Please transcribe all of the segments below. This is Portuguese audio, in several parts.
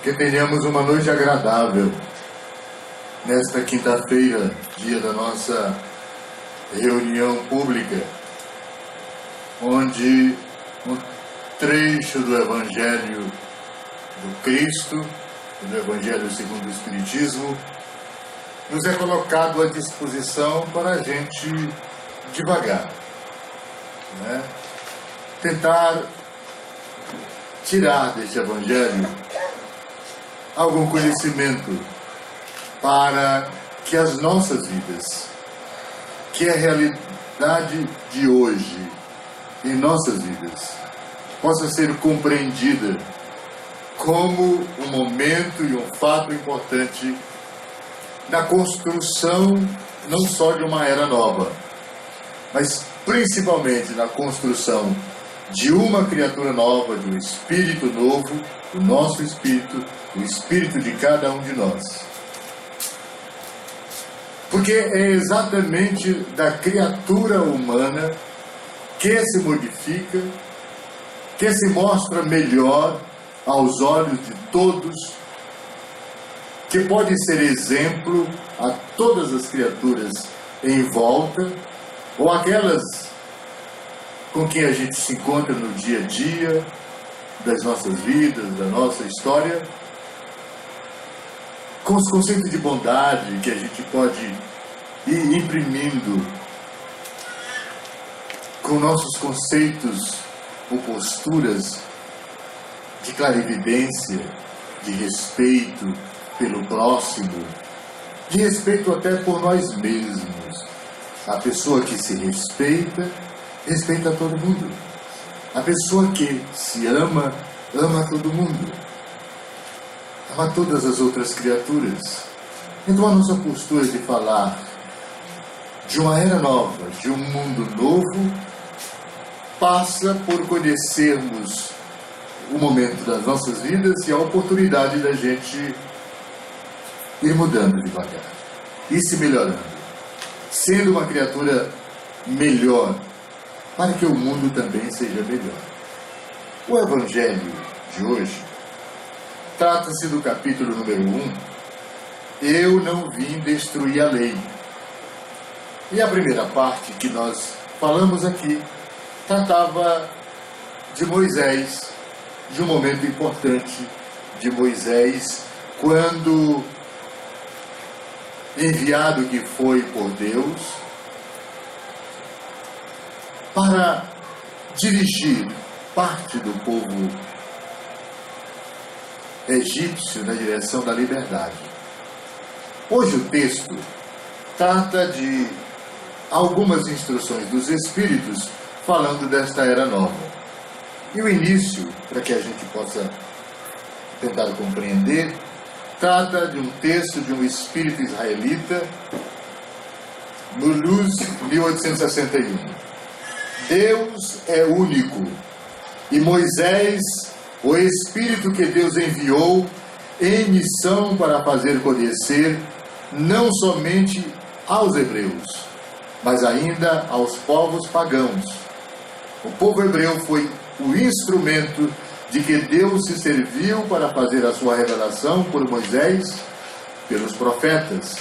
Que tenhamos uma noite agradável nesta quinta-feira, dia da nossa reunião pública, onde um trecho do Evangelho do Cristo, do Evangelho segundo o Espiritismo, nos é colocado à disposição para a gente devagar, né? Tentar tirar deste Evangelho algum conhecimento para que as nossas vidas, que é a realidade de hoje em nossas vidas, possa ser compreendida como um momento e um fato importante na construção não só de uma era nova, mas principalmente na construção de uma criatura nova, de um espírito novo, o nosso espírito, o espírito de cada um de nós. Porque é exatamente da criatura humana que se modifica, que se mostra melhor aos olhos de todos, que pode ser exemplo a todas as criaturas em volta, ou aquelas com quem a gente se encontra no dia a dia das nossas vidas, da nossa história, com os conceitos de bondade que a gente pode ir imprimindo, com nossos conceitos ou posturas de clarividência, de respeito pelo próximo, de respeito até por nós mesmos. A pessoa que se respeita, respeita todo mundo. A pessoa que se ama, ama todo mundo. Ama todas as outras criaturas. Então a nossa postura de falar de uma era nova, de um mundo novo, passa por conhecermos o momento das nossas vidas e a oportunidade da gente ir mudando devagar, ir se melhorando, sendo uma criatura melhor, para que o mundo também seja melhor. O Evangelho de hoje trata-se do capítulo número 1, Eu não vim destruir a lei. E a primeira parte que nós falamos aqui tratava de Moisés, de um momento importante de Moisés, quando enviado que foi por Deus para dirigir parte do povo egípcio na direção da liberdade. Hoje o texto trata de algumas instruções dos Espíritos falando desta era nova. E o início, para que a gente possa tentar compreender, trata de um texto de um espírito israelita no Luz 1861. Deus é único e Moisés, o Espírito que Deus enviou em missão para fazer conhecer não somente aos hebreus, mas ainda aos povos pagãos. O povo hebreu foi o instrumento de que Deus se serviu para fazer a sua revelação por Moisés, pelos profetas.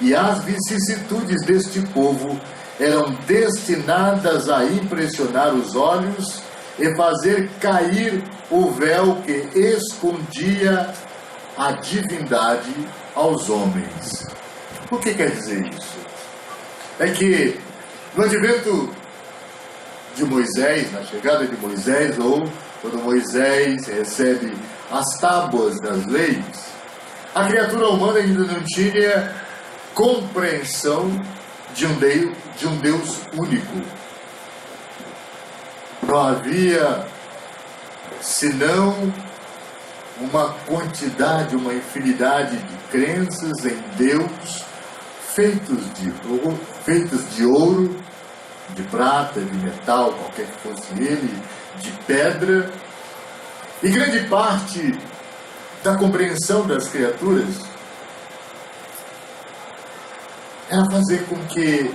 E as vicissitudes deste povo eram destinadas a impressionar os olhos e fazer cair o véu que escondia a divindade aos homens. O que quer dizer isso? É que no advento de Moisés, na chegada de Moisés, ou quando Moisés recebe as tábuas das leis, a criatura humana ainda não tinha compreensão de um Deus único. Não havia senão uma quantidade, uma infinidade de crenças em Deus, feitos de ouro, de prata, de metal, qualquer que fosse ele, de pedra. E grande parte da compreensão das criaturas era fazer com que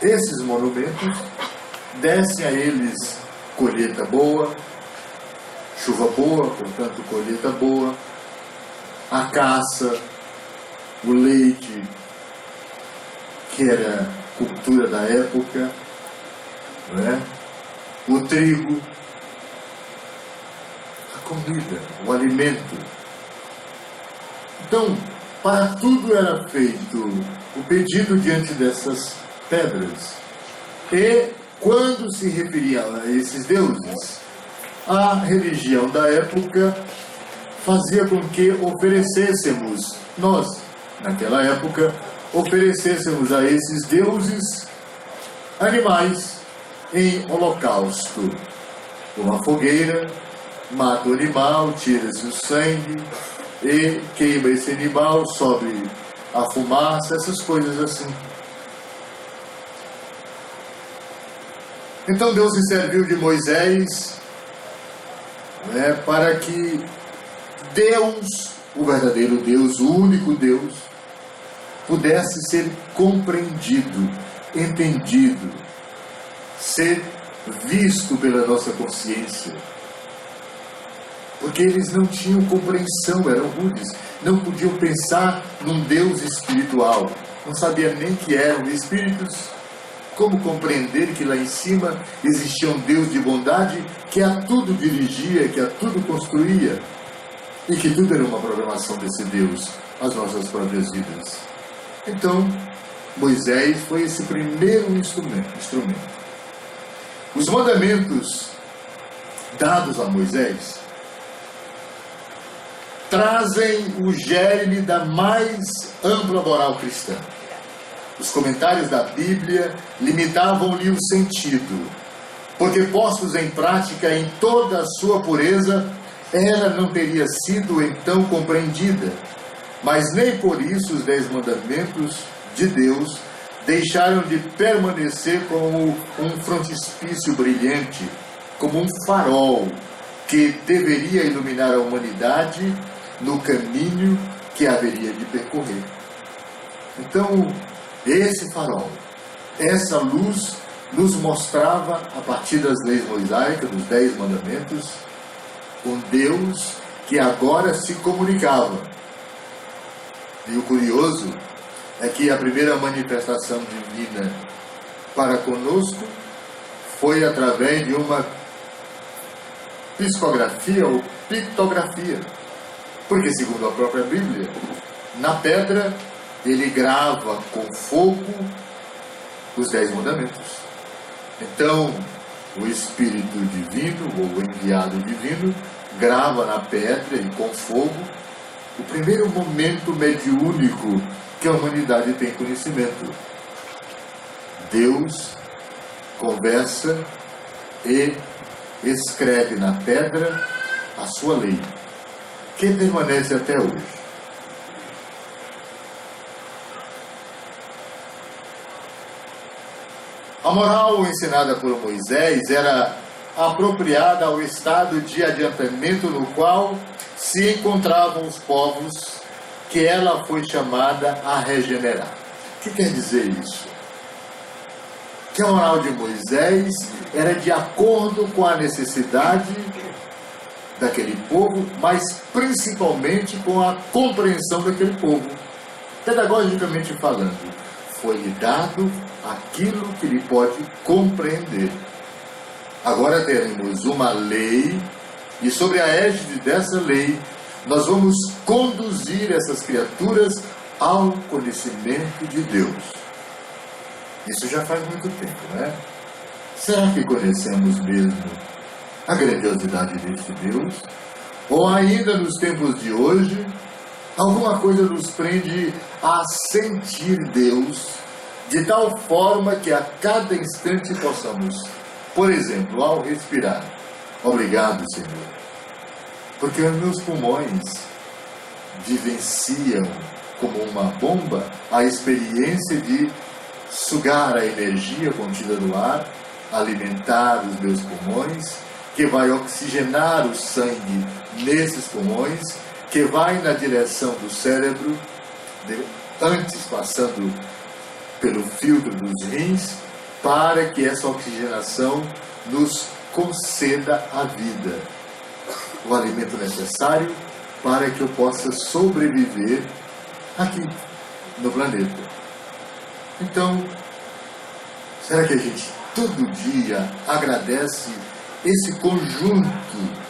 esses monumentos dessem a eles colheita boa, chuva boa, portanto colheita boa, a caça, o leite, que era cultura da época, não é? O trigo, a comida, o alimento. Então, para tudo era feito o pedido diante dessas pedras. E quando se referia a esses deuses, a religião da época fazia com que oferecêssemos, nós, naquela época, oferecêssemos a esses deuses animais em holocausto. Uma fogueira, mata o animal, tira-se o sangue e queima esse animal, sobe a fumaça, essas coisas assim. Então Deus se serviu de Moisés, né, para que Deus, o verdadeiro Deus, o único Deus, pudesse ser compreendido, entendido, ser visto pela nossa consciência. Porque eles não tinham compreensão, eram rudes, não podiam pensar num Deus espiritual, não sabiam nem que eram espíritos. Como compreender que lá em cima existia um Deus de bondade que a tudo dirigia, que a tudo construía, e que tudo era uma programação desse Deus, as nossas próprias vidas? Então, Moisés foi esse primeiro instrumento. Os mandamentos dados a Moisés trazem o germe da mais ampla moral cristã. Os comentários da Bíblia limitavam-lhe o sentido, porque postos em prática em toda a sua pureza, ela não teria sido então compreendida. Mas nem por isso os 10 mandamentos de Deus deixaram de permanecer como um frontispício brilhante, como um farol que deveria iluminar a humanidade no caminho que haveria de percorrer. Então, esse farol, essa luz, nos mostrava, a partir das leis mosaicas, dos 10 mandamentos, um Deus que agora se comunicava. E o curioso é que a primeira manifestação divina para conosco foi através de uma psicografia ou pictografia. Porque, segundo a própria Bíblia, na pedra ele grava com fogo os 10 mandamentos. Então, o Espírito Divino, ou o enviado divino, grava na pedra e com fogo o primeiro momento mediúnico que a humanidade tem conhecimento. Deus conversa e escreve na pedra a sua lei, que permanece até hoje. A moral ensinada por Moisés era apropriada ao estado de adiantamento no qual se encontravam os povos que ela foi chamada a regenerar. O que quer dizer isso? Que a moral de Moisés era de acordo com a necessidade daquele povo, mas principalmente com a compreensão daquele povo. Pedagogicamente falando, foi-lhe dado aquilo que ele pode compreender. Agora teremos uma lei, e sobre a égide dessa lei, nós vamos conduzir essas criaturas ao conhecimento de Deus. Isso já faz muito tempo, né? Será que conhecemos mesmo a grandiosidade deste Deus? Ou ainda nos tempos de hoje, alguma coisa nos prende a sentir Deus de tal forma que a cada instante possamos, por exemplo, ao respirar, obrigado, Senhor, porque os meus pulmões vivenciam como uma bomba a experiência de sugar a energia contida no ar, alimentar os meus pulmões, que vai oxigenar o sangue nesses pulmões, que vai na direção do cérebro, antes passando pelo filtro dos rins, para que essa oxigenação nos conceda a vida. o alimento necessário para que eu possa sobreviver aqui no planeta. Então, será que a gente todo dia agradece esse conjunto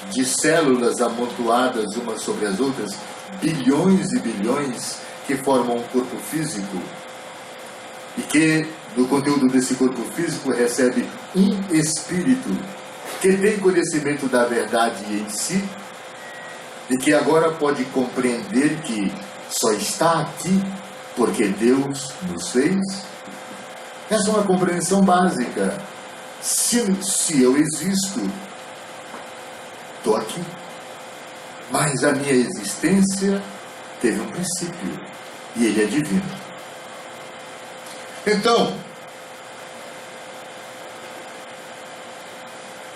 de células amontoadas umas sobre as outras, bilhões e bilhões, que formam um corpo físico, e que do conteúdo desse corpo físico recebe um espírito que tem conhecimento da verdade em si e que agora pode compreender que só está aqui porque Deus nos fez? Essa é uma compreensão básica. Se eu existo, estou aqui. Mas a minha existência teve um princípio e ele é divino. Então,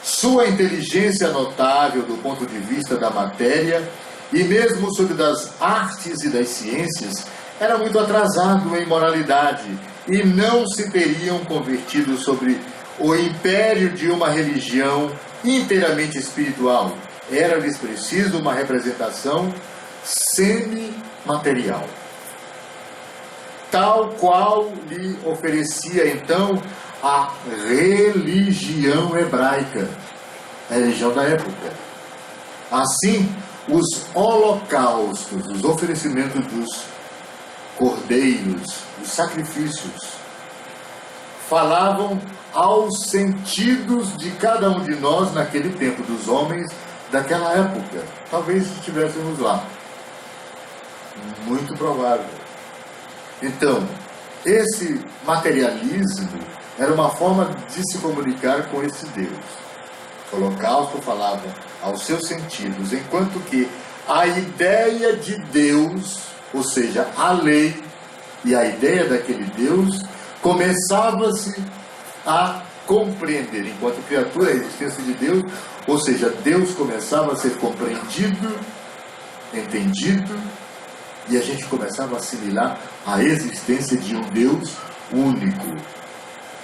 sua inteligência notável do ponto de vista da matéria e mesmo sobre das artes e das ciências era muito atrasado em moralidade e não se teriam convertido sobre o império de uma religião inteiramente espiritual. Era-lhes preciso uma representação semi-material, tal qual lhe oferecia então a religião hebraica, a religião da época. Assim, os holocaustos, os oferecimentos dos cordeiros, os sacrifícios, falavam aos sentidos de cada um de nós naquele tempo, dos homens daquela época. Talvez estivéssemos lá. Muito provável. Então, esse materialismo era uma forma de se comunicar com esse Deus. O holocausto falava aos seus sentidos, enquanto que a ideia de Deus, ou seja, a lei e a ideia daquele Deus, começava-se a compreender enquanto criatura a existência de Deus, ou seja, Deus começava a ser compreendido, entendido, e a gente começava a assimilar a existência de um Deus único,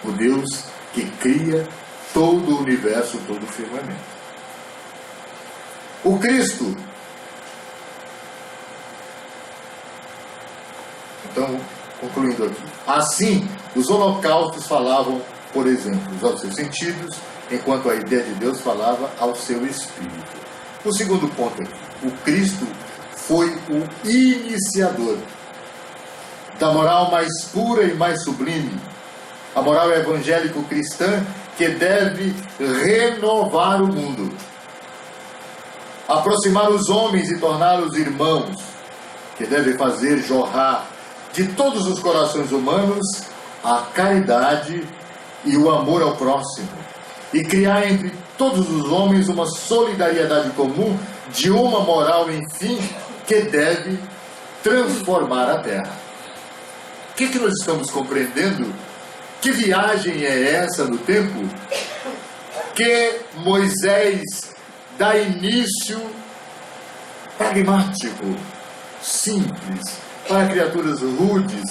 o Deus que cria todo o universo, todo o firmamento. O Cristo, então, concluindo aqui, assim, os holocaustos falavam, por exemplo, aos seus sentidos, enquanto a ideia de Deus falava ao seu espírito. O segundo ponto aqui, o Cristo foi o iniciador da moral mais pura e mais sublime, a moral evangélico-cristã que deve renovar o mundo, aproximar os homens e torná-los irmãos, que deve fazer jorrar de todos os corações humanos a caridade e o amor ao próximo, e criar entre todos os homens uma solidariedade comum de uma moral, enfim, que deve transformar a terra. O que nós estamos compreendendo? Que viagem é essa no tempo que Moisés dá início pragmático, simples, para criaturas rudes,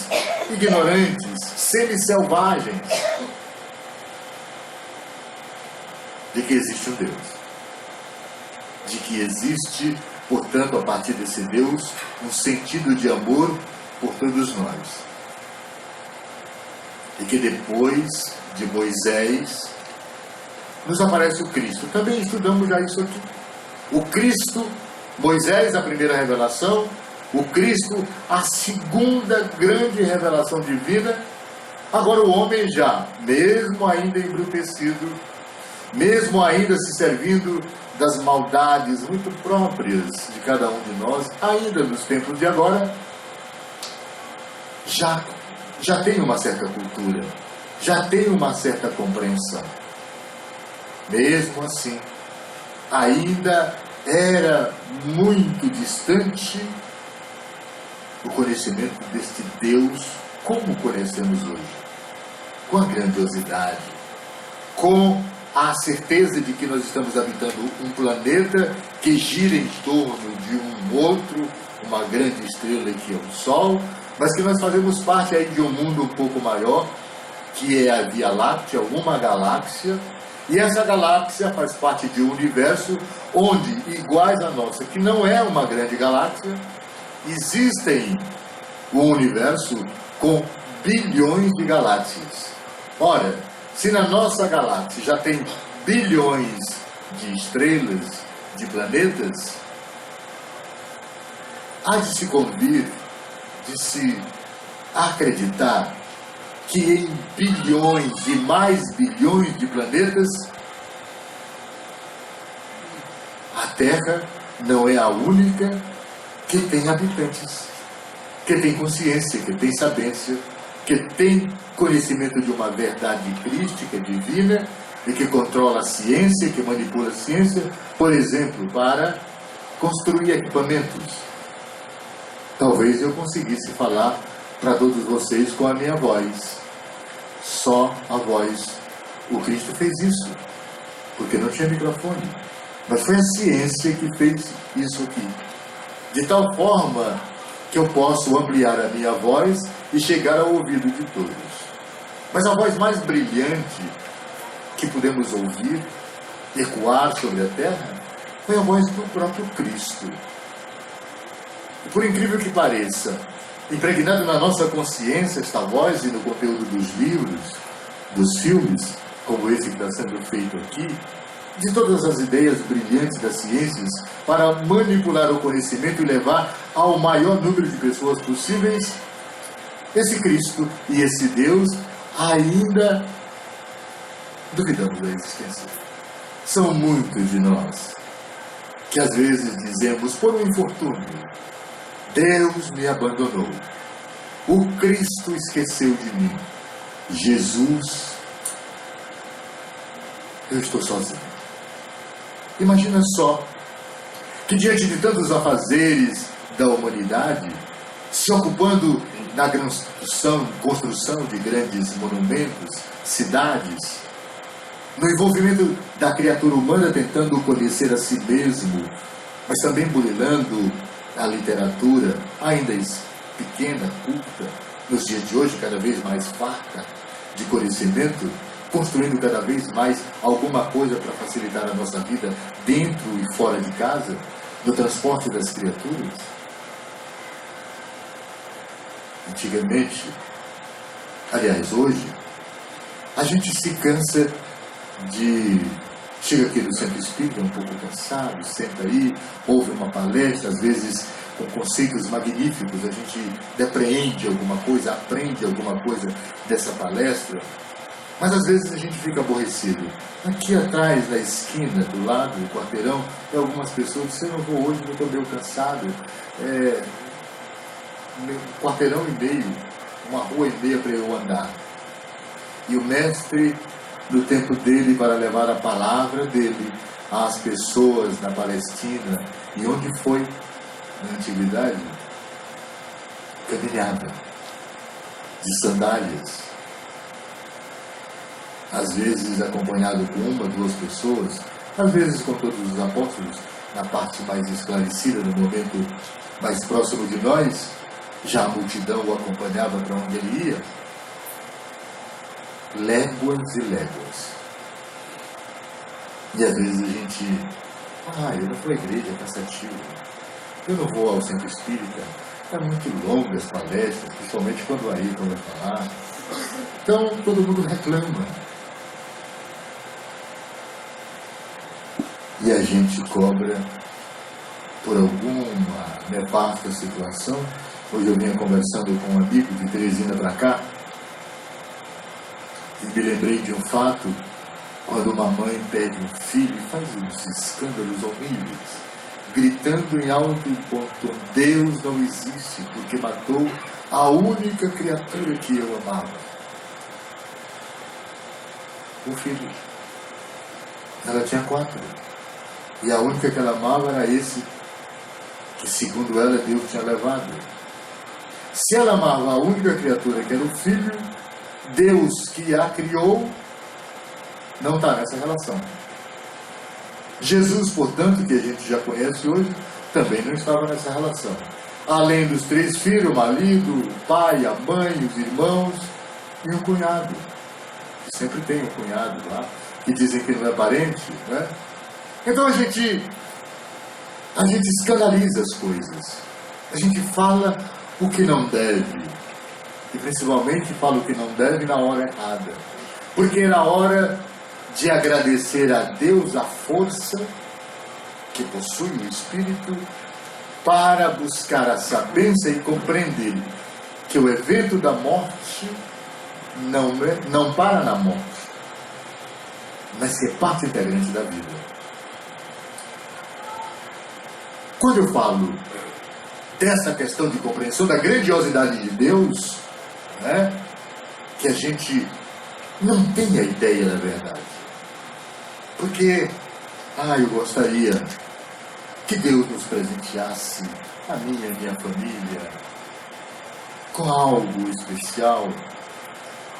ignorantes, semi-selvagens, de que existe um Deus, de que existe, portanto, a partir desse Deus, um sentido de amor por todos nós. E que depois de Moisés nos aparece o Cristo. Também estudamos já isso aqui. O Cristo, Moisés, a primeira revelação, o Cristo, a segunda grande revelação divina. Agora o homem já, mesmo ainda embrutecido, mesmo ainda se servindo das maldades muito próprias de cada um de nós, ainda nos tempos de agora, já tem uma certa cultura, já tem uma certa compreensão. Mesmo assim, ainda era muito distante o conhecimento deste Deus como conhecemos hoje, com a grandiosidade, com a certeza de que nós estamos habitando um planeta que gira em torno de um outro, uma grande estrela que é o Sol, mas que nós fazemos parte aí de um mundo um pouco maior, que é a Via Láctea, uma galáxia, E essa galáxia faz parte de um universo onde, iguais à nossa, que não é uma grande galáxia, existem um universo com bilhões de galáxias. Ora, se na nossa galáxia já tem bilhões de estrelas, de planetas, há de se convir, de se acreditar que em bilhões e mais bilhões de planetas, a Terra não é a única que tem habitantes, que tem consciência, que tem sabência, que tem conhecimento de uma verdade crística, divina, e que controla a ciência, que manipula a ciência, por exemplo, para construir equipamentos. Talvez eu conseguisse falar para todos vocês com a minha voz. Só a voz. O Cristo fez isso, porque não tinha microfone. Mas foi a ciência que fez isso aqui. De tal forma que eu posso ampliar a minha voz e chegar ao ouvido de todos. Mas a voz mais brilhante que pudemos ouvir, ecoar sobre a terra, foi a voz do próprio Cristo. E por incrível que pareça, impregnado na nossa consciência esta voz e no conteúdo dos livros, dos filmes, como esse que está sendo feito aqui, de todas as ideias brilhantes das ciências para manipular o conhecimento e levar ao maior número de pessoas possíveis, esse Cristo e esse Deus ainda duvidamos da existência. São muitos de nós que às vezes dizemos, por um infortúnio, Deus me abandonou, o Cristo esqueceu de mim, Jesus, eu estou sozinho. Imagina só que diante de tantos afazeres da humanidade, se ocupando na construção de grandes monumentos, cidades, no envolvimento da criatura humana tentando conhecer a si mesmo, mas também burilando a literatura, ainda pequena, culta, nos dias de hoje cada vez mais farta de conhecimento, construindo cada vez mais alguma coisa para facilitar a nossa vida dentro e fora de casa, no transporte das criaturas. Antigamente, aliás hoje, a gente se cansa chega aqui no centro espírita um pouco cansado, senta aí, ouve uma palestra, às vezes com conceitos magníficos, a gente depreende alguma coisa, aprende alguma coisa dessa palestra, mas às vezes a gente fica aborrecido. Aqui atrás, na esquina, do lado, do quarteirão, tem algumas pessoas que dizem, eu não vou hoje, eu estou meio cansado, um quarteirão e meio, uma rua e meia para eu andar. E o mestre, no tempo dele, para levar a palavra dele às pessoas na Palestina, e onde foi na antiguidade, caminhava de sandálias, às vezes acompanhado com uma, duas pessoas, às vezes com todos os apóstolos, na parte mais esclarecida, no momento mais próximo de nós, já a multidão o acompanhava para onde ele ia, léguas e léguas. E às vezes a gente, eu não vou à igreja, é cansativo, eu não vou ao centro espírita, é muito longa as palestras, principalmente quando o Ayrton vai falar. Então todo mundo reclama. E a gente cobra por alguma nefasta situação. Hoje eu vinha conversando com um amigo de Teresina para cá, e me lembrei de um fato, quando uma mãe pede um filho e faz uns escândalos horríveis, gritando em alto e bom, Deus não existe, porque matou a única criatura que eu amava. O filho. Ela tinha 4. E a única que ela amava era esse, que segundo ela Deus tinha levado. Se ela amava a única criatura que era o filho, Deus que a criou não está nessa relação. Jesus, portanto, que a gente já conhece hoje, também não estava nessa relação. Além dos 3 filhos, o marido, o pai, a mãe, os irmãos e o cunhado. Sempre tem um cunhado lá, que dizem que não é parente, né? Então a gente escandaliza as coisas, a gente fala o que não deve, e principalmente fala o que não deve na hora errada, porque na hora de agradecer a Deus a força que possui o Espírito para buscar a sabedoria e compreender que o evento da morte não para na morte, mas que é parte integrante da vida. Quando eu falo dessa questão de compreensão da grandiosidade de Deus, né, que a gente não tem a ideia da verdade. Porque, eu gostaria que Deus nos presenteasse, a minha família, com algo especial,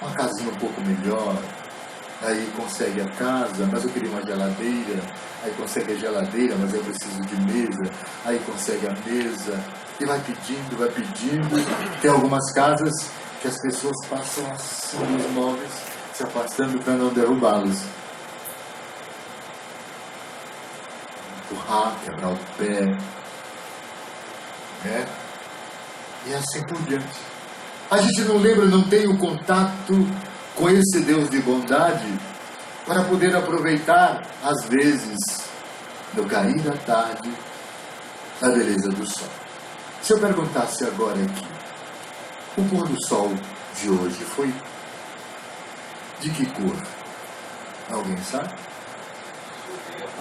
uma casinha um pouco melhor. Aí consegue a casa, mas eu queria uma geladeira. Aí consegue a geladeira, mas eu preciso de mesa. Aí consegue a mesa. E vai pedindo. Tem algumas casas que as pessoas passam assim nos móveis, se afastando para não derrubá-los. Empurrar, quebrar o pé. Né? E assim por diante. A gente não lembra, não tem o contato com esse Deus de bondade para poder aproveitar, às vezes, no cair da tarde, a beleza do sol. Se eu perguntasse agora aqui, o pôr do sol de hoje foi de que cor? Alguém sabe?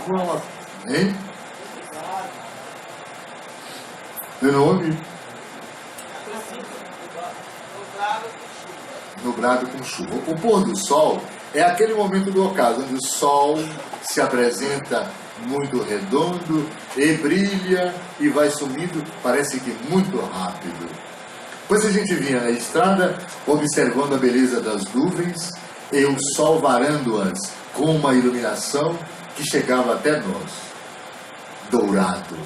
Qual? Hein? Eu não ouvi. Nublado com chuva. O pôr do sol é aquele momento do ocaso onde o sol se apresenta muito redondo e brilha e vai sumindo, parece que muito rápido. Depois a gente vinha na estrada observando a beleza das nuvens e o sol varando-as com uma iluminação que chegava até nós. Dourado,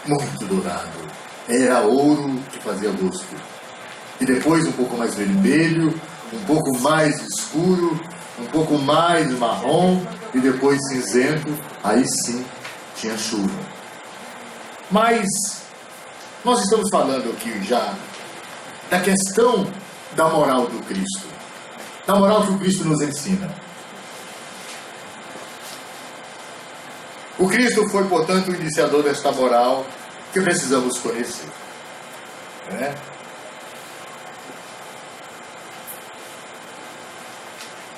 muito dourado. Era ouro que fazia gosto. E depois um pouco mais vermelho, um pouco mais escuro, um pouco mais marrom e depois cinzento. Aí sim tinha chuva. Mas nós estamos falando aqui já da questão da moral do Cristo, da moral que o Cristo nos ensina. O Cristo foi, portanto, o iniciador desta moral que precisamos conhecer.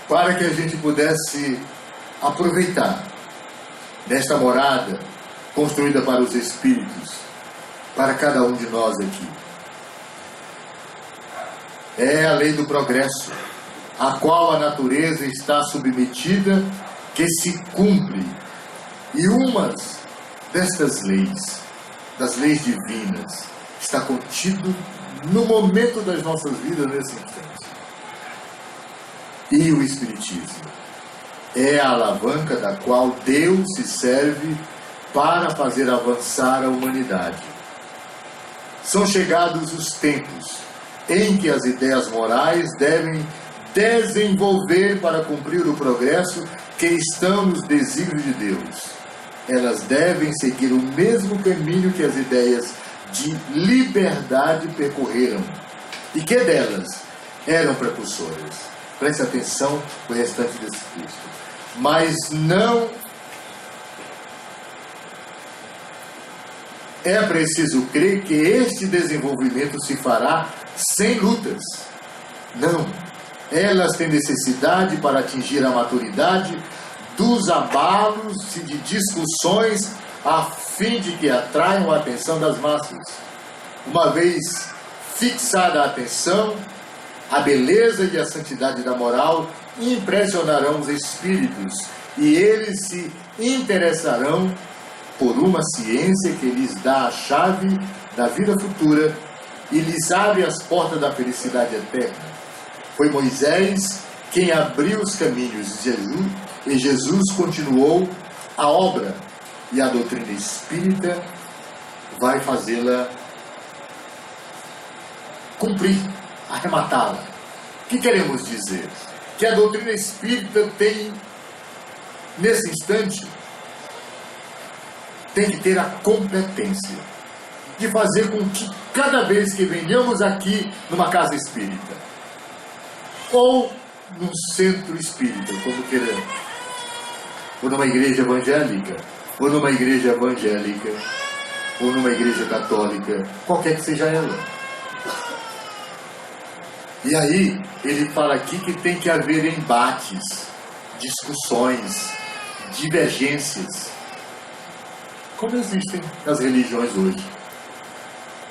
Para que a gente pudesse aproveitar desta morada construída para os Espíritos, para cada um de nós aqui. É a lei do progresso, a qual a natureza está submetida, que se cumpre. E uma destas leis, das leis divinas, está contido no momento das nossas vidas nesse instante. E o Espiritismo é a alavanca da qual Deus se serve para fazer avançar a humanidade. São chegados os tempos em que as ideias morais devem desenvolver para cumprir o progresso que estão nos desígnios de Deus. Elas devem seguir o mesmo caminho que as ideias de liberdade percorreram e que delas eram precursoras. Preste atenção no restante desse texto. Mas não é preciso crer que este desenvolvimento se fará sem lutas. Não. Elas têm necessidade para atingir a maturidade dos abalos e de discussões a fim de que atraiam a atenção das massas. Uma vez fixada a atenção, a beleza e a santidade da moral impressionarão os espíritos e eles se interessarão por uma ciência que lhes dá a chave da vida futura e lhes abre as portas da felicidade eterna. Foi Moisés quem abriu os caminhos de Jesus e Jesus continuou a obra e a doutrina espírita vai fazê-la cumprir, arrematá-la. O que queremos dizer? que a doutrina espírita tem, nesse instante, tem que ter a competência de fazer com que cada vez que venhamos aqui numa casa espírita, ou num centro espírita, como queiramos, ou numa igreja evangélica, ou numa igreja evangélica, ou numa igreja católica, qualquer que seja ela. E aí, ele fala aqui que tem que haver embates, discussões, divergências, como existem nas religiões hoje.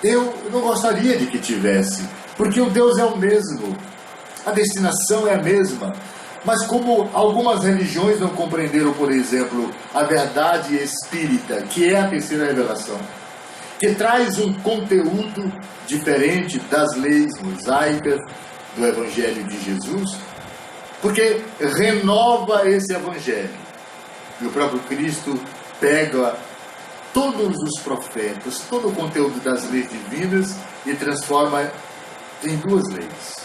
Eu não gostaria de que tivesse, porque o Deus é o mesmo, a destinação é a mesma. Mas como algumas religiões não compreenderam, por exemplo, a verdade espírita, que é a terceira revelação, que traz um conteúdo diferente das leis mosaicas do Evangelho de Jesus, porque renova esse Evangelho. E o próprio Cristo pega todos os profetas, todo o conteúdo das leis divinas e transforma em duas leis.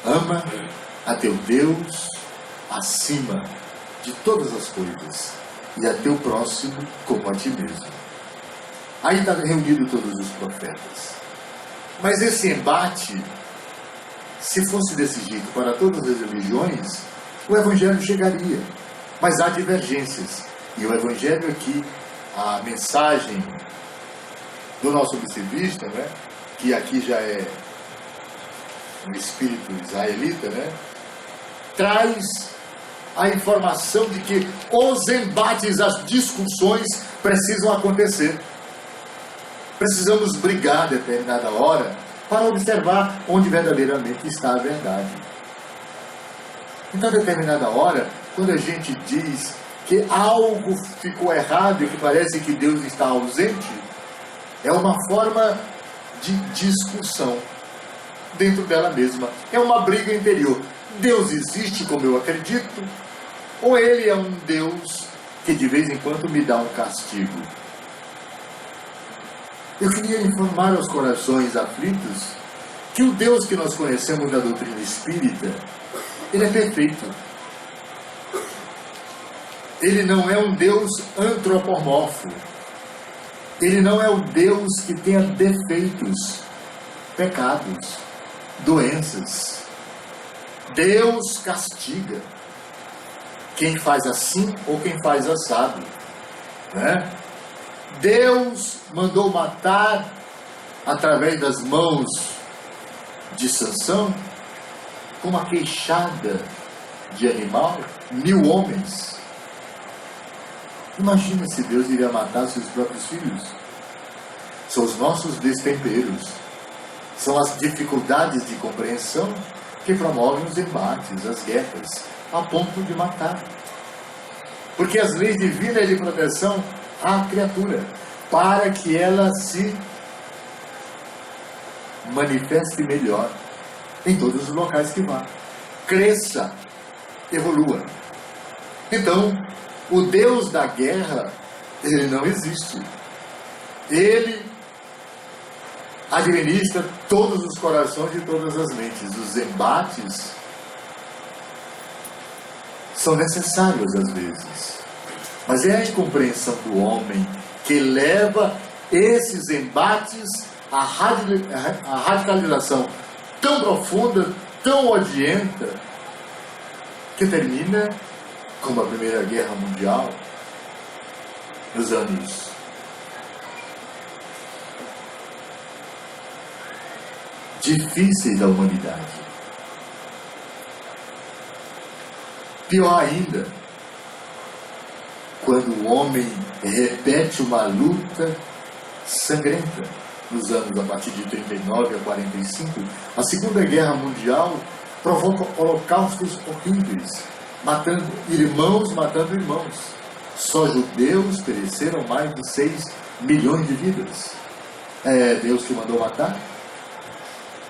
Ama a teu Deus acima de todas as coisas e a teu próximo como a ti mesmo. Aí está reunido todos os profetas. Mas esse embate, se fosse desse jeito para todas as religiões, o Evangelho chegaria. Mas há divergências. E o Evangelho aqui, a mensagem do nosso observista, né, que aqui já é um espírito israelita, né, traz a informação de que os embates, as discussões precisam acontecer. Precisamos brigar a determinada hora para observar onde verdadeiramente está a verdade. Então, a determinada hora, quando a gente diz que algo ficou errado e que parece que Deus está ausente, é uma forma de discussão dentro dela mesma. É uma briga interior. Deus existe como eu acredito, ou Ele é um Deus que de vez em quando me dá um castigo? Eu queria informar aos corações aflitos que o Deus que nós conhecemos da doutrina espírita, Ele é perfeito. Ele não é um Deus antropomorfo. Ele não é o Deus que tenha defeitos, pecados, doenças. Deus castiga quem faz assim ou quem faz assado, né? Deus mandou matar através das mãos de Sansão, com uma queixada de animal, 1000 homens. Imagina se Deus iria matar seus próprios filhos. São os nossos destemperos, são as dificuldades de compreensão que promovem os embates, as guerras, a ponto de matar. Porque as leis divinas é de proteção à criatura, para que ela se manifeste melhor em todos os locais que vá, cresça, evolua. Então, o Deus da guerra, Ele não existe. Ele administra todos os corações e todas as mentes. Os embates são necessários às vezes, mas é a incompreensão do homem que leva esses embates à radicalização tão profunda, tão odienta, que termina como a Primeira Guerra Mundial, nos anos difíceis da humanidade. Pior ainda, quando o homem repete uma luta sangrenta. Nos anos a partir de 39 a 45, a Segunda Guerra Mundial provoca holocaustos horríveis, matando irmãos. Só judeus pereceram mais de 6 milhões de vidas. É Deus que mandou matar?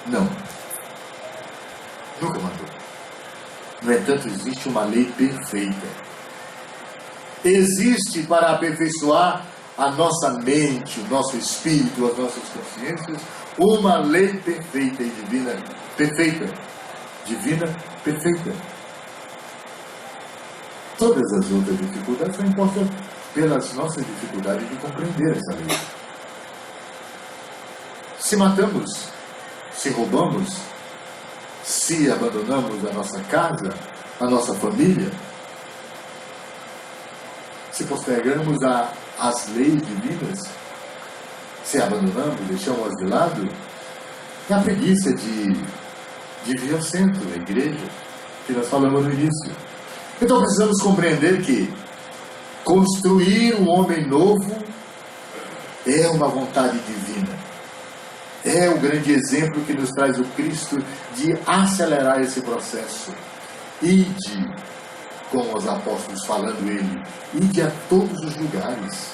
Não. Nunca mandou. No entanto, existe uma lei perfeita. Existe para aperfeiçoar a nossa mente, o nosso espírito, as nossas consciências, uma lei perfeita e divina, perfeita, divina perfeita. Todas as outras dificuldades são impostas pelas nossas dificuldades de compreender essa lei. Se matamos, se roubamos, se abandonamos a nossa casa, a nossa família, se postergamos as leis divinas, se abandonamos, deixamos de lado, é a preguiça de vir ao centro da igreja, que nós falamos no início. Então precisamos compreender que construir um homem novo é uma vontade divina. É o grande exemplo que nos traz o Cristo de acelerar esse processo. Ide, como os apóstolos falando ele, ide a todos os lugares.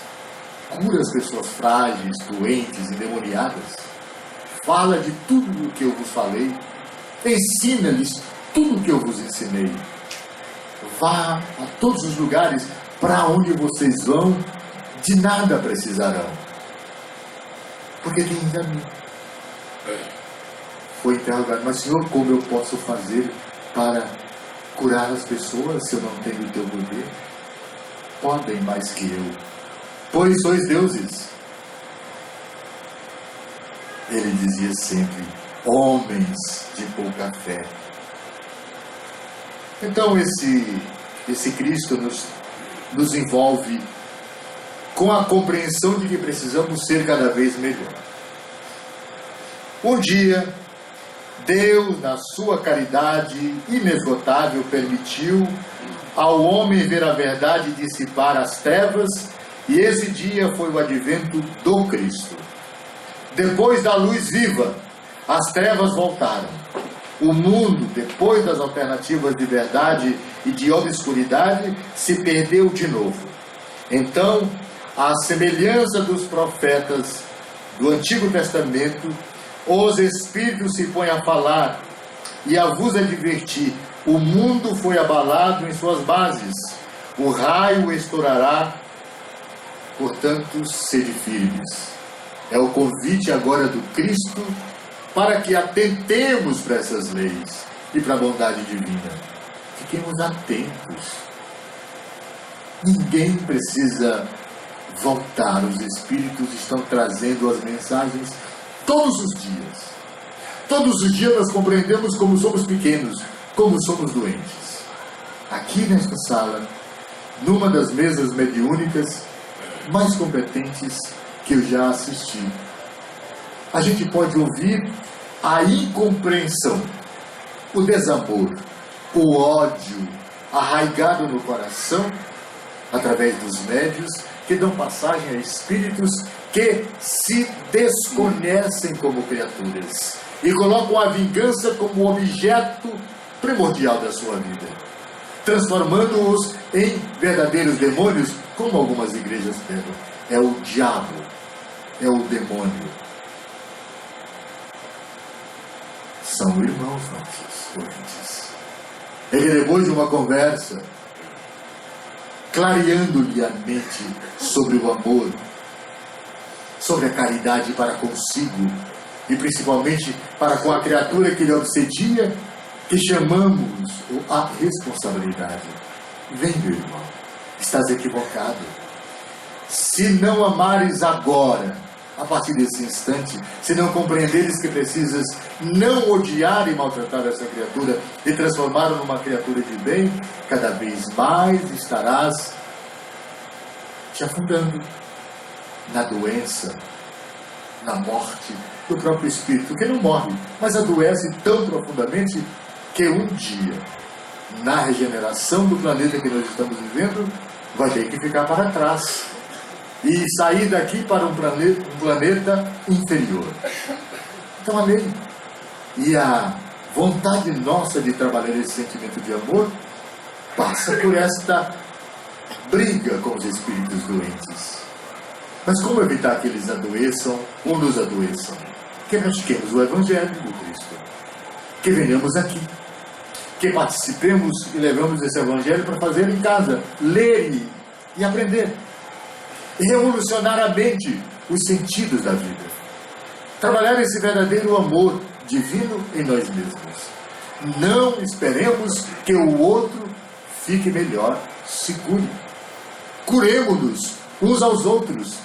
Cura as pessoas frágeis, doentes, endemoniadas. Fala de tudo o que eu vos falei. Ensina-lhes tudo o que eu vos ensinei. Vá a todos os lugares para onde vocês vão, de nada precisarão. Porque vem a mim. Foi interrogado, mas Senhor, como eu posso fazer para curar as pessoas se eu não tenho o teu poder? Podem mais que eu, pois sois deuses. Ele dizia sempre, homens de pouca fé. Então esse Cristo nos envolve com a compreensão de que precisamos ser cada vez melhor. Um dia, Deus, na sua caridade inesgotável, permitiu ao homem ver a verdade dissipar as trevas, e esse dia foi o advento do Cristo. Depois da luz viva, as trevas voltaram. O mundo, depois das alternativas de verdade e de obscuridade, se perdeu de novo. Então, à semelhança dos profetas do Antigo Testamento, os Espíritos se põem a falar e a vos advertir. O mundo foi abalado em suas bases. O raio estourará, portanto, sede firmes. É o convite agora do Cristo para que atentemos para essas leis e para a bondade divina. Fiquemos atentos. Ninguém precisa voltar. Os Espíritos estão trazendo as mensagens todos os dias. Todos os dias nós compreendemos como somos pequenos, como somos doentes. Aqui nesta sala, numa das mesas mediúnicas mais competentes que eu já assisti, a gente pode ouvir a incompreensão, o desamor, o ódio arraigado no coração através dos médios que dão passagem a espíritos que se desconhecem como criaturas e colocam a vingança como objeto primordial da sua vida, transformando-os em verdadeiros demônios, como algumas igrejas pregam. É o diabo, é o demônio. São irmãos nossos doentes. É que depois de uma conversa, clareando-lhe a mente sobre o amor, sobre a caridade para consigo e principalmente para com a criatura que lhe obsedia, que chamamos a responsabilidade. Vem, meu irmão, estás equivocado. Se não amares agora, a partir desse instante, se não compreenderes que precisas não odiar e maltratar essa criatura e transformá-la numa criatura de bem, cada vez mais estarás te afundando na doença, na morte do próprio espírito, que não morre, mas adoece tão profundamente que um dia, na regeneração do planeta que nós estamos vivendo, vai ter que ficar para trás e sair daqui para um planeta inferior. Então a lei e a vontade nossa de trabalhar esse sentimento de amor passa por esta briga com os espíritos doentes. Mas como evitar que eles adoeçam ou nos adoeçam? Que pratiquemos o Evangelho do Cristo, que venhamos aqui, que participemos e levamos esse Evangelho para fazer em casa, ler e aprender, e revolucionar a mente, os sentidos da vida, trabalhar esse verdadeiro amor divino em nós mesmos. Não esperemos que o outro fique melhor, segure. Curemo-nos uns aos outros,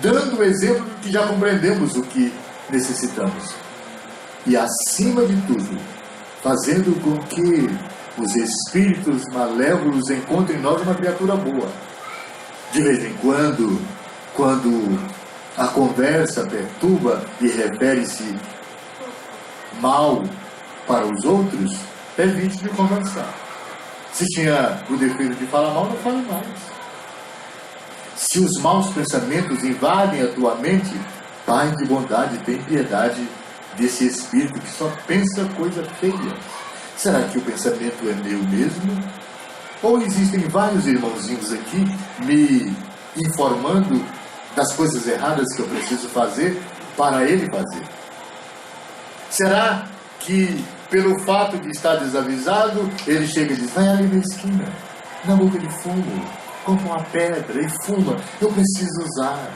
dando o exemplo de que já compreendemos o que necessitamos. E, acima de tudo, fazendo com que os espíritos malévolos encontrem em nós uma criatura boa. De vez em quando a conversa perturba e refere-se mal para os outros, evite de conversar. Se tinha o defeito de falar mal, não fale mais. Se os maus pensamentos invadem a tua mente, Pai de bondade, tem piedade desse espírito que só pensa coisa feia. Será que o pensamento é meu mesmo? Ou existem vários irmãozinhos aqui me informando das coisas erradas que eu preciso fazer para ele fazer? Será que, pelo fato de estar desavisado, ele chega e diz: vai ali na esquina, na boca de fumo, compra uma pedra e fuma, eu preciso usar.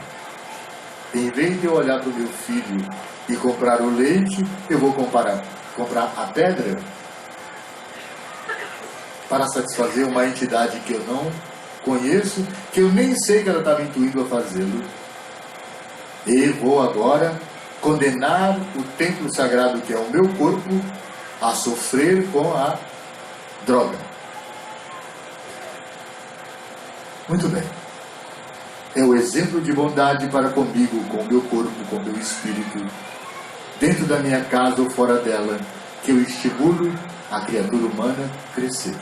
Em vez de eu olhar para o meu filho e comprar o leite, eu vou comprar a pedra para satisfazer uma entidade que eu não conheço, que eu nem sei que ela está me intuindo a fazê-lo. E vou agora condenar o templo sagrado que é o meu corpo a sofrer com a droga. Muito bem. É o exemplo de bondade para comigo, com o meu corpo, com o meu espírito, dentro da minha casa ou fora dela, que eu estimulo a criatura humana a crescer,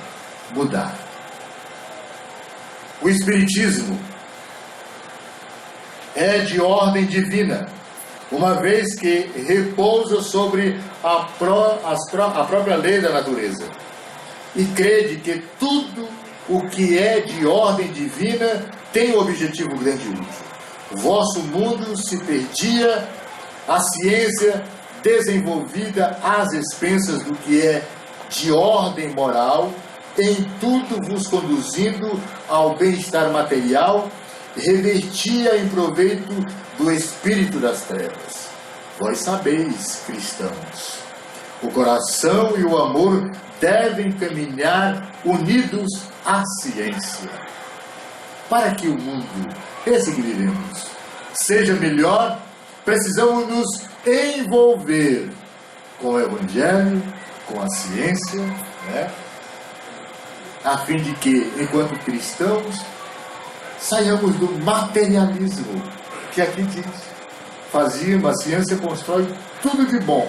mudar. O Espiritismo é de ordem divina, uma vez que repousa sobre a própria lei da natureza, e crede que tudo o que é de ordem divina tem um objetivo grande e útil. O vosso mundo se perdia, a ciência desenvolvida às expensas do que é de ordem moral, em tudo vos conduzindo ao bem-estar material, revertia em proveito do espírito das trevas. Vós sabeis, cristãos, o coração e o amor devem caminhar unidos à ciência. Para que o mundo, esse que vivemos, seja melhor, precisamos nos envolver com o Evangelho, com a ciência, a fim de que, enquanto cristãos, saiamos do materialismo, que aqui diz: a ciência constrói tudo de bom.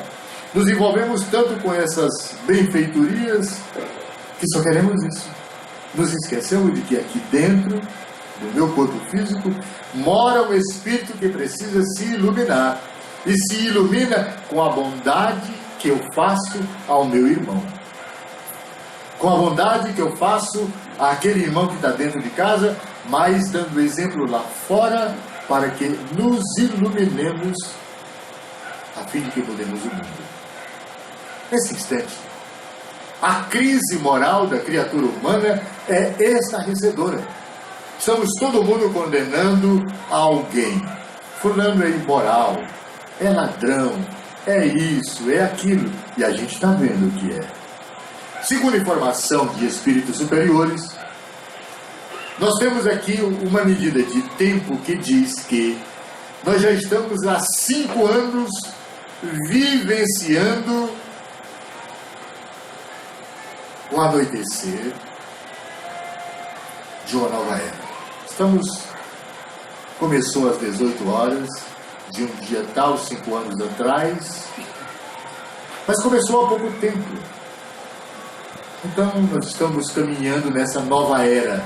Nos envolvemos tanto com essas benfeitorias que só queremos isso. Nos esquecemos de que aqui dentro do meu corpo físico mora um espírito que precisa se iluminar, e se ilumina com a bondade que eu faço ao meu irmão, com a bondade que eu faço àquele irmão que está dentro de casa, mas dando exemplo lá fora, para que nos iluminemos a fim de que mudemos o mundo. Nesse instante, a crise moral da criatura humana é estarrecedora. Estamos todo mundo condenando alguém. Fulano é imoral, é ladrão, é isso, é aquilo. E a gente está vendo o que é. Segundo informação de espíritos superiores, nós temos aqui uma medida de tempo que diz que nós já estamos há 5 anos vivenciando o anoitecer de uma nova era. Começou às 18 horas de um dia tal, 5 anos atrás, mas começou há pouco tempo. Então nós estamos caminhando nessa nova era,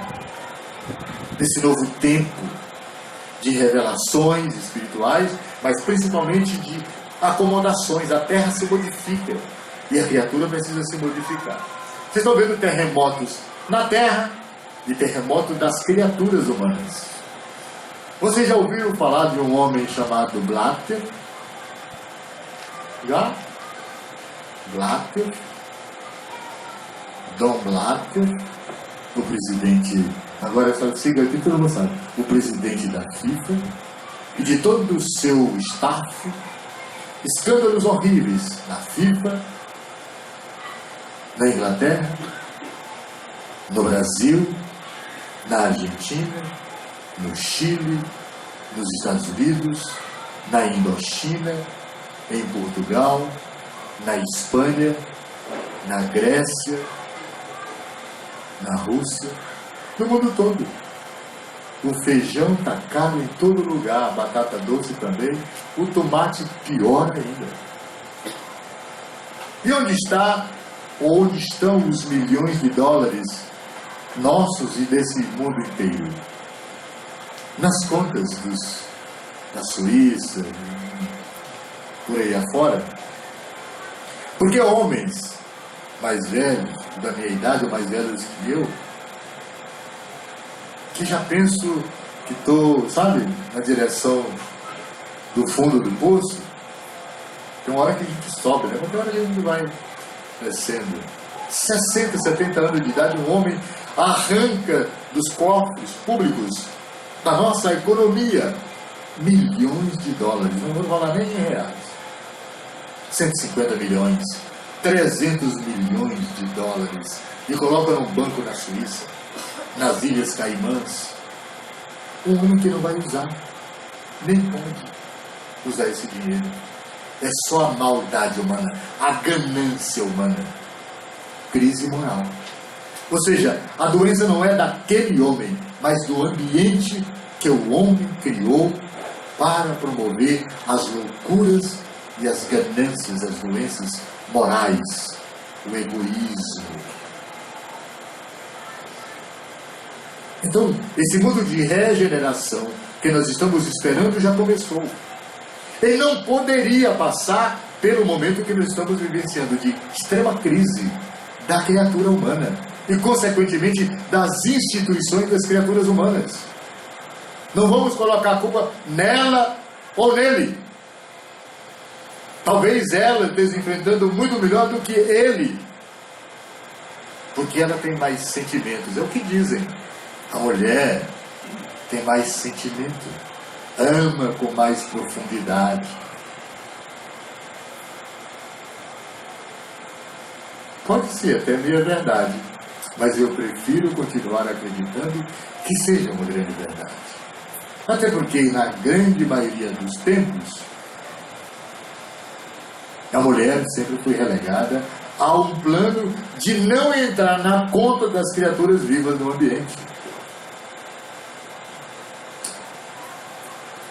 nesse novo tempo de revelações espirituais, mas principalmente de acomodações. A Terra se modifica e a criatura precisa se modificar. Vocês estão vendo terremotos na Terra e terremotos das criaturas humanas. Vocês já ouviram falar de um homem chamado Blatter? Já? Blatter, Dom Blatter, o presidente, agora só siga aqui, todo mundo sabe, o presidente da FIFA e de todo o seu staff. Escândalos horríveis na FIFA, na Inglaterra, no Brasil, na Argentina, no Chile, nos Estados Unidos, na Indochina, em Portugal, na Espanha, na Grécia, na Rússia, no mundo todo. O feijão está caro em todo lugar, a batata doce também, o tomate pior ainda. E onde estão os milhões de dólares nossos e desse mundo inteiro? Nas contas da Suíça, por aí afora. Porque homens mais velhos, da minha idade ou mais velhos que eu, que já penso que estou, sabe, na direção do fundo do poço. Tem uma hora que a gente sobe, né? Tem uma hora que a gente vai crescendo. 60, 70 anos de idade, um homem arranca dos cofres públicos da nossa economia milhões de dólares, não vou falar nem em reais. 150 milhões, 300 milhões de dólares e coloca num banco na Suíça, nas Ilhas Caimãs. Um homem que não vai usar, nem pode usar esse dinheiro. É só a maldade humana, a ganância humana, crise moral. Ou seja, a doença não é daquele homem, mas do ambiente que o homem criou para promover as loucuras e as ganâncias, as doenças morais, o egoísmo. Então, esse mundo de regeneração que nós estamos esperando já começou. Ele não poderia passar pelo momento que nós estamos vivenciando de extrema crise da criatura humana e, consequentemente, das instituições das criaturas humanas. Não vamos colocar a culpa nela ou nele. Talvez ela esteja enfrentando muito melhor do que ele, porque ela tem mais sentimentos. É o que dizem. A mulher tem mais sentimento, ama com mais profundidade. Pode ser até meia verdade, mas eu prefiro continuar acreditando que seja uma grande verdade. Até porque, na grande maioria dos tempos, a mulher sempre foi relegada a um plano de não entrar na conta das criaturas vivas no ambiente.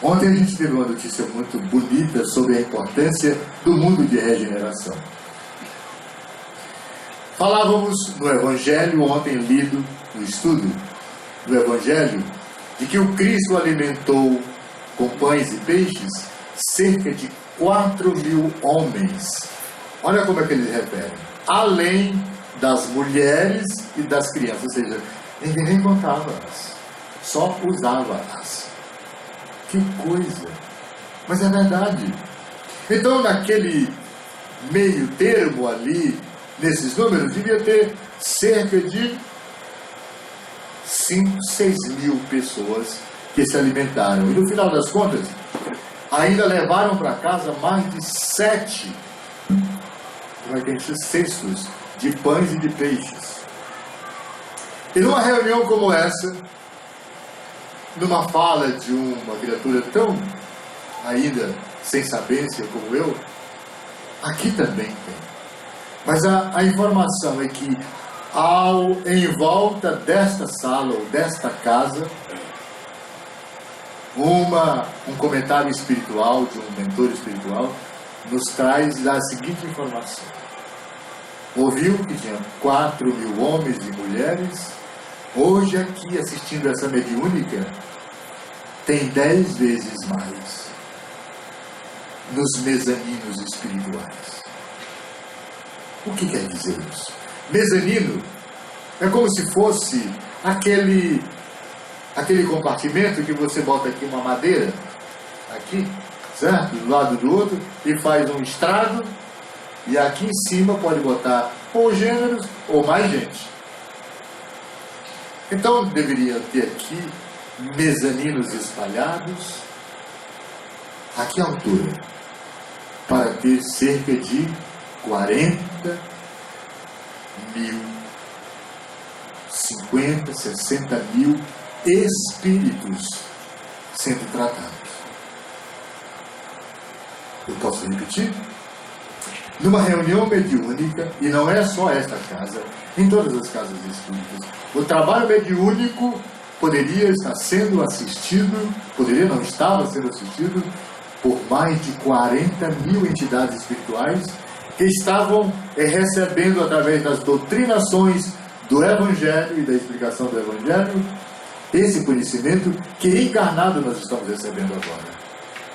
Ontem a gente teve uma notícia muito bonita sobre a importância do mundo de regeneração. Falávamos no Evangelho, ontem lido no estudo do Evangelho, de que o Cristo alimentou com pães e peixes cerca de 4.000 homens. Olha como é que eles referem. Além das mulheres e das crianças. Ou seja, ninguém nem contava-as, só usava-as. Que coisa! Mas é verdade. Então, naquele meio termo ali, nesses números, devia ter cerca de 5, 6 mil pessoas que se alimentaram. E no final das contas, ainda levaram para casa mais de 7 cestos de pães e de peixes. E numa reunião como essa, numa fala de uma criatura tão ainda sem sabência como eu, aqui também tem. Mas a informação é que em volta desta sala ou desta casa, um comentário espiritual de um mentor espiritual nos traz a seguinte informação. Ouviu que tinha 4.000 homens e mulheres. Hoje aqui, assistindo essa mediúnica, tem 10 vezes mais nos mezaninos espirituais. O que quer dizer isso? Mezanino é como se fosse aquele compartimento que você bota aqui uma madeira, aqui, certo? Do lado do outro, e faz um estrado, e aqui em cima pode botar ou gêneros ou mais gente. Então deveria ter aqui mezaninos espalhados, a que altura? Para ter cerca de 40 mil, 50, 60 mil espíritos sendo tratados. Eu posso repetir? Numa reunião mediúnica, e não é só esta casa, em todas as casas espíritas, o trabalho mediúnico poderia estar sendo assistido, poderia não, estava sendo assistido por mais de 40 mil entidades espirituais que estavam recebendo através das doutrinações do Evangelho e da explicação do Evangelho esse conhecimento que encarnado nós estamos recebendo agora,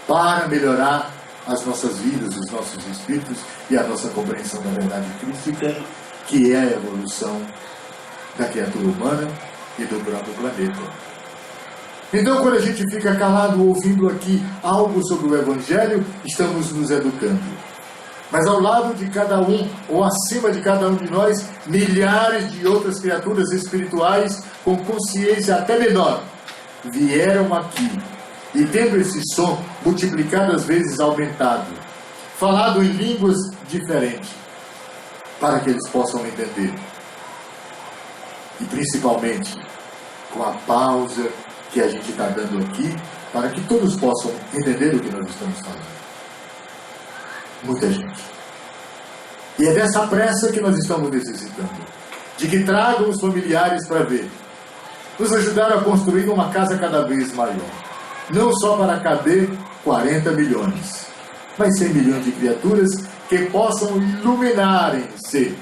para melhorar as nossas vidas, os nossos espíritos e a nossa compreensão da verdade crística, que é a evolução da criatura humana e do próprio planeta. Então, quando a gente fica calado ouvindo aqui algo sobre o Evangelho, estamos nos educando. Mas ao lado de cada um, ou acima de cada um de nós, milhares de outras criaturas espirituais com consciência até menor vieram aqui e tendo esse som multiplicado às vezes aumentado, falado em línguas diferentes, para que eles possam entender. E principalmente com a pausa que a gente está dando aqui, para que todos possam entender o que nós estamos falando. Muita gente. E é dessa pressa que nós estamos necessitando, de que tragam os familiares para ver, nos ajudar a construir uma casa cada vez maior, não só para caber 40 milhões, mas 100 milhões de criaturas que possam iluminarem-se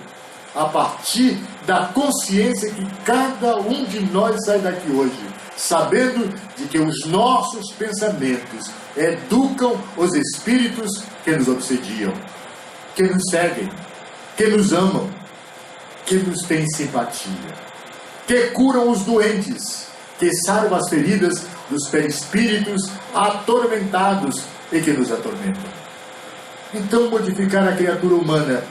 a partir da consciência que cada um de nós sai daqui hoje, sabendo de que os nossos pensamentos educam os espíritos que nos obsediam, que nos seguem, que nos amam, que nos têm simpatia, que curam os doentes, que saram as feridas dos perispíritos atormentados e que nos atormentam. Então, modificar a criatura humana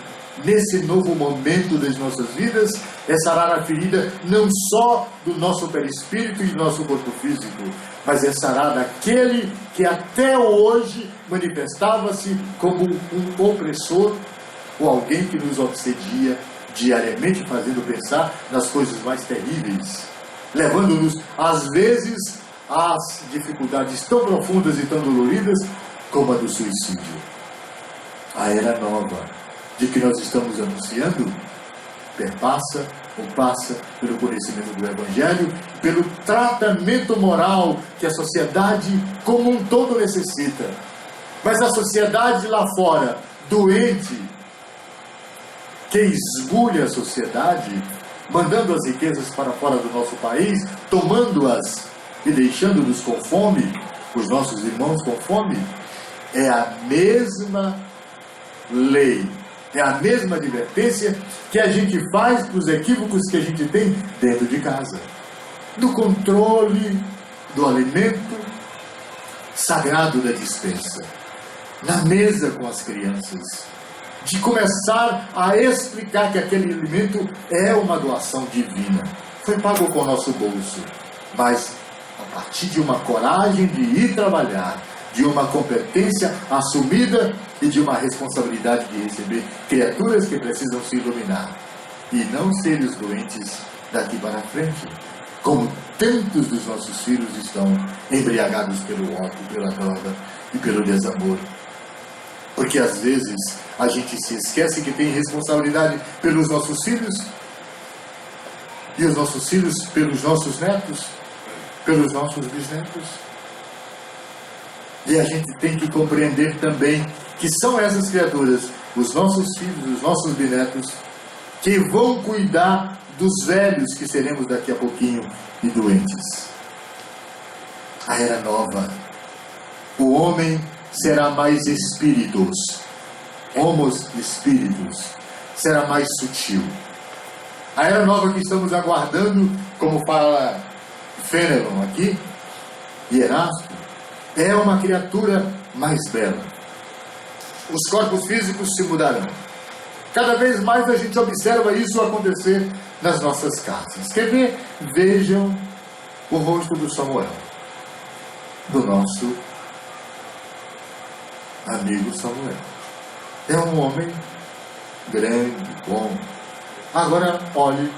nesse novo momento das nossas vidas é sarar a ferida não só do nosso perispírito e do nosso corpo físico, mas é sarar daquele que até hoje manifestava-se como um opressor ou alguém que nos obsedia diariamente, fazendo pensar nas coisas mais terríveis, levando-nos às vezes às dificuldades tão profundas e tão doloridas como a do suicídio. A era nova de que nós estamos anunciando perpassa ou passa pelo conhecimento do Evangelho, pelo tratamento moral que a sociedade como um todo necessita. Mas a sociedade lá fora, doente, que esbulha a sociedade, mandando as riquezas para fora do nosso país, tomando-as e deixando-nos com fome, os nossos irmãos com fome, é a mesma lei, é a mesma advertência que a gente faz para os equívocos que a gente tem dentro de casa, do controle do alimento sagrado da despensa, na mesa com as crianças, de começar a explicar que aquele alimento é uma doação divina, foi pago com o nosso bolso, mas a partir de uma coragem de ir trabalhar, de uma competência assumida e de uma responsabilidade de receber criaturas que precisam se iluminar e não seres doentes daqui para frente, como tantos dos nossos filhos estão embriagados pelo ópio, pela droga e pelo desamor. Porque às vezes a gente se esquece que tem responsabilidade pelos nossos filhos e os nossos filhos pelos nossos netos, pelos nossos bisnetos. E a gente tem que compreender também que são essas criaturas, os nossos filhos, os nossos bisnetos, que vão cuidar dos velhos que seremos daqui a pouquinho e doentes. A era nova. O homem será mais espíritos, homos espíritos, será mais sutil. A era nova que estamos aguardando, como fala Fenelon aqui, e Erasto, é uma criatura mais bela. Os corpos físicos se mudarão. Cada vez mais a gente observa isso acontecer nas nossas casas. Quer ver? Vejam o rosto do Samuel, do nosso amigo Samuel. É um homem grande, bom, Agora olhe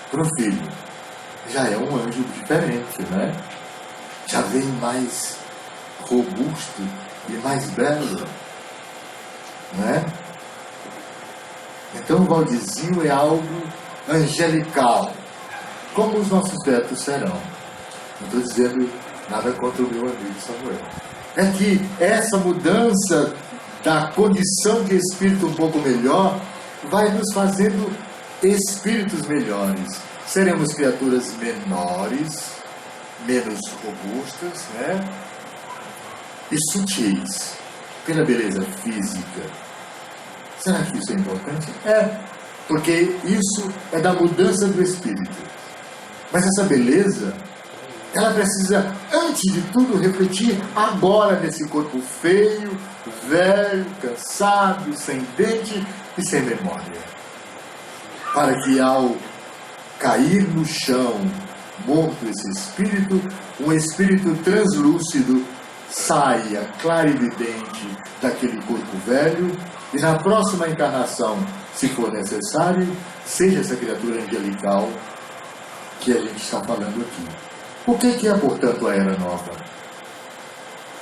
para o filho. Já é um anjo diferente, né? Já vem mais robusto e mais belo, né? Então o Valdezinho é algo angelical, como os nossos netos serão. Não estou dizendo nada contra o meu amigo Samuel. É que essa mudança da condição de espírito um pouco melhor vai nos fazendo espíritos melhores. Seremos criaturas menores, menos robustas, né? E sutis, pela beleza física. Será que isso é importante? É, porque isso é da mudança do espírito. Mas essa beleza, ela precisa, antes de tudo, refletir agora nesse corpo feio, velho, cansado, sem dente e sem memória. Para que ao cair no chão, morto esse espírito, um espírito translúcido saia clarividente daquele corpo velho e na próxima encarnação, se for necessário, seja essa criatura angelical que a gente está falando aqui. O que é, portanto, a Era Nova?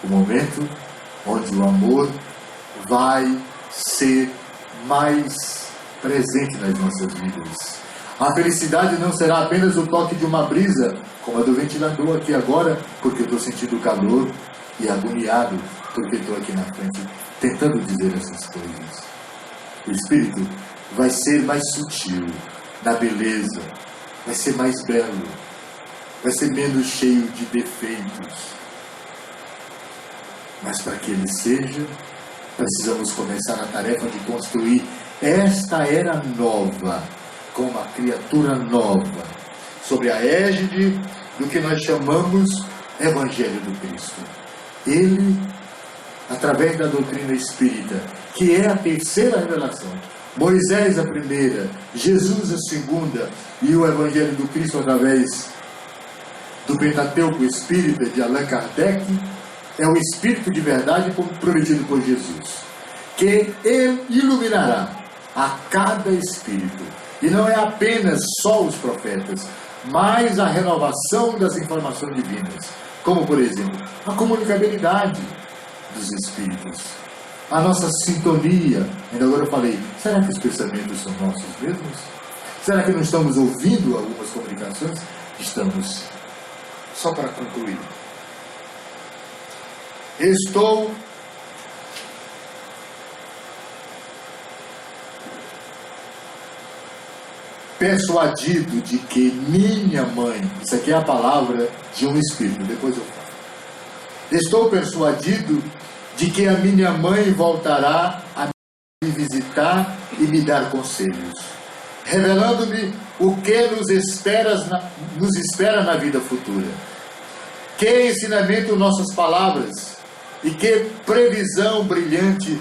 O momento onde o amor vai ser mais presente nas nossas vidas. A felicidade não será apenas o toque de uma brisa, como a do ventilador aqui agora, porque eu estou sentindo calor e agoniado, porque estou aqui na frente tentando dizer essas coisas. O espírito vai ser mais sutil na beleza, vai ser mais belo, vai ser menos cheio de defeitos. Mas para que ele seja, precisamos começar a tarefa de construir esta era nova, com uma criatura nova, sob a égide do que nós chamamos Evangelho do Cristo. Ele, através da doutrina espírita, que é a terceira revelação, Moisés a primeira, Jesus a segunda, e o Evangelho do Cristo através do Pentateuco Espírita de Allan Kardec, é o Espírito de verdade prometido por Jesus, que ele iluminará a cada espírito. E não é apenas só os profetas, mas a renovação das informações divinas, como por exemplo, a comunicabilidade dos espíritos, a nossa sintonia. Ainda agora eu falei, será que os pensamentos são nossos mesmos? Será que não estamos ouvindo algumas comunicações? Estamos. Só para concluir, estou persuadido de que minha mãe, isso aqui é a palavra de um espírito, depois eu falo. Estou persuadido de que a minha mãe voltará a me visitar e me dar conselhos, revelando-me o que nos espera na vida futura. Que ensinamento nossas palavras e que previsão brilhante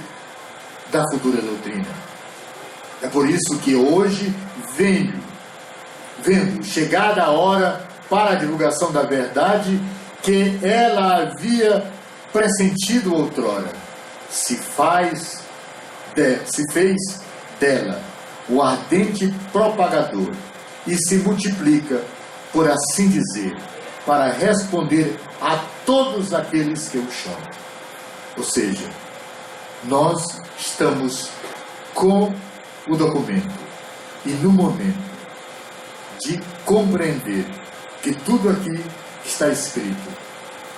da futura doutrina. É por isso que hoje vendo chegada a hora para a divulgação da verdade que ela havia pressentido outrora, se fez dela o ardente propagador e se multiplica, por assim dizer, para responder a todos aqueles que o chamam. Ou seja, nós estamos com o documento e no momento de compreender que tudo aqui está escrito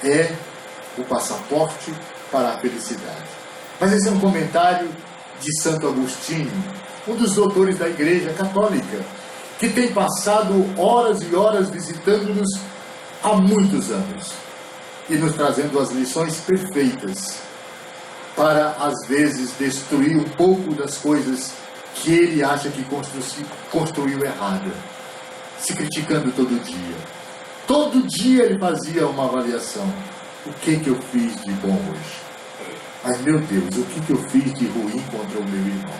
é o passaporte para a felicidade. Mas esse é um comentário de Santo Agostinho, um dos doutores da Igreja Católica, que tem passado horas e horas visitando-nos há muitos anos e nos trazendo as lições perfeitas para, às vezes, destruir um pouco das coisas que ele acha que construiu errada, se criticando todo dia. Todo dia ele fazia uma avaliação. O que eu fiz de bom hoje? Mas, meu Deus, o que eu fiz de ruim contra o meu irmão?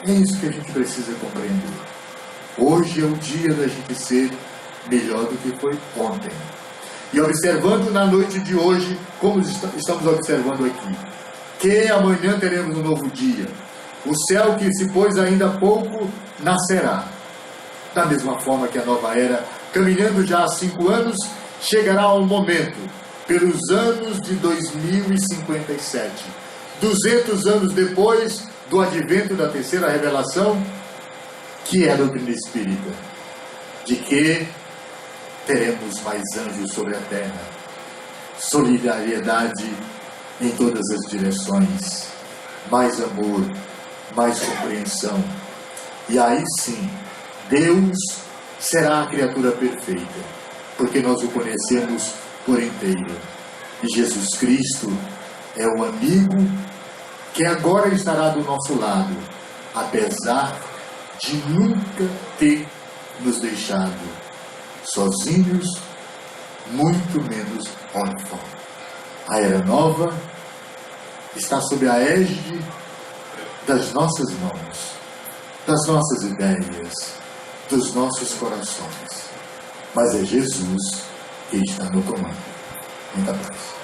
É isso que a gente precisa compreender. Hoje é o dia da gente ser melhor do que foi ontem. E observando na noite de hoje, como estamos observando aqui, que amanhã teremos um novo dia, O céu que se pôs ainda há pouco nascerá. Da mesma forma que a nova era, caminhando já há 5 anos, chegará ao momento, pelos anos de 2057, 200 anos depois do advento da terceira revelação, que é a doutrina espírita, de que teremos mais anjos sobre a terra, solidariedade em todas as direções, mais amor, mais compreensão, e aí sim, Deus será a criatura perfeita, porque nós o conhecemos por inteiro. E Jesus Cristo é o amigo que agora estará do nosso lado, apesar de nunca ter nos deixado sozinhos, muito menos órfãos. A era nova está sob a égide das nossas mãos, das nossas ideias, dos nossos corações. Mas é Jesus que está no comando. Muita paz.